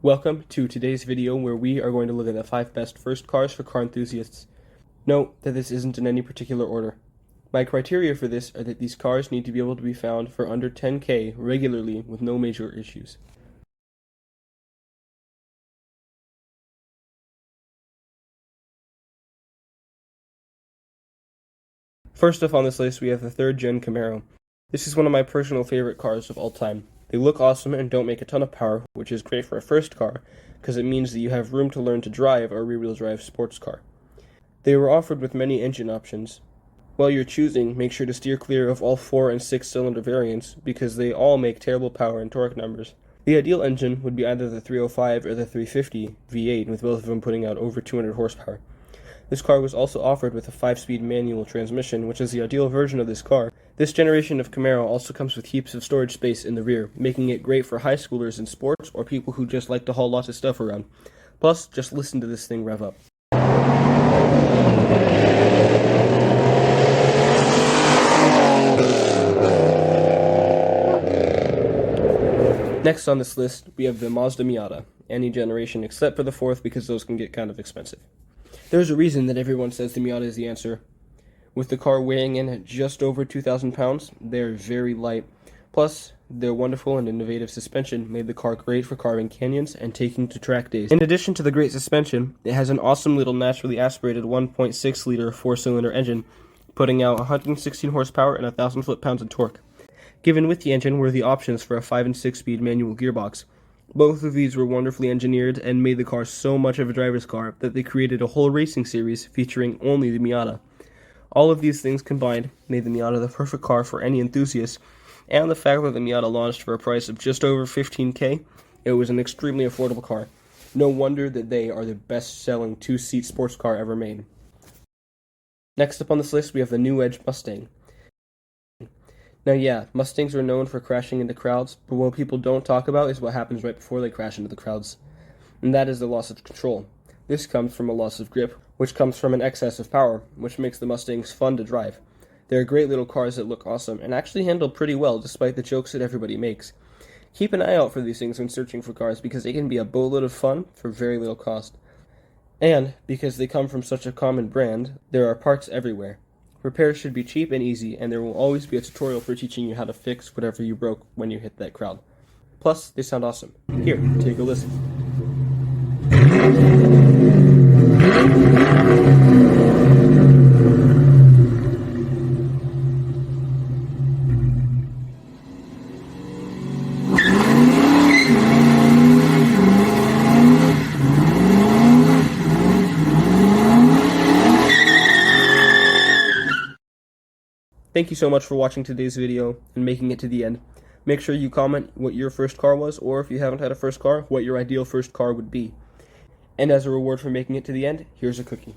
Welcome to today's video where we are going to look at the 5 best first cars for car enthusiasts. Note that this isn't in any particular order. My criteria for this are that these cars need to be able to be found for under $10,000 regularly with no major issues. First up on this list we have the 3rd gen Camaro. This is one of my personal favorite cars of all time. They look awesome and don't make a ton of power, which is great for a first car, because it means that you have room to learn to drive a rear-wheel drive sports car. They were offered with many engine options. While you're choosing, make sure to steer clear of all 4 and 6 cylinder variants, because they all make terrible power and torque numbers. The ideal engine would be either the 305 or the 350 V8, with both of them putting out over 200 horsepower. This car was also offered with a 5-speed manual transmission, which is the ideal version of this car. This generation of Camaro also comes with heaps of storage space in the rear, making it great for high schoolers in sports or people who just like to haul lots of stuff around. Plus, just listen to this thing rev up. Next on this list, we have the Mazda Miata, any generation except for the 4th because those can get kind of expensive. There's a reason that everyone says the Miata is the answer. With the car weighing in at just over 2,000 pounds, they're very light. Plus, their wonderful and innovative suspension made the car great for carving canyons and taking to track days. In addition to the great suspension, it has an awesome little naturally aspirated 1.6-liter 4-cylinder engine, putting out 116 horsepower and 1,000 foot-pounds of torque. Given with the engine were the options for a 5 and 6-speed manual gearbox. Both of these were wonderfully engineered and made the car so much of a driver's car that they created a whole racing series featuring only the Miata. All of these things combined made the Miata the perfect car for any enthusiast, and the fact that the Miata launched for a price of just over $15,000, it was an extremely affordable car. No wonder that they are the best-selling 2-seat sports car ever made. Next up on this list we have the new Edge Mustang. Now yeah, Mustangs are known for crashing into crowds, but what people don't talk about is what happens right before they crash into the crowds. And that is the loss of control. This comes from a loss of grip, which comes from an excess of power, which makes the Mustangs fun to drive. They're great little cars that look awesome, and actually handle pretty well despite the jokes that everybody makes. Keep an eye out for these things when searching for cars, because they can be a boatload of fun for very little cost. And, because they come from such a common brand, there are parts everywhere. Repairs should be cheap and easy, and there will always be a tutorial for teaching you how to fix whatever you broke when you hit that crowd. Plus, they sound awesome. Here, take a listen. Thank you so much for watching today's video and making it to the end. Make sure you comment what your first car was, or if you haven't had a first car, what your ideal first car would be. And as a reward for making it to the end, here's a cookie.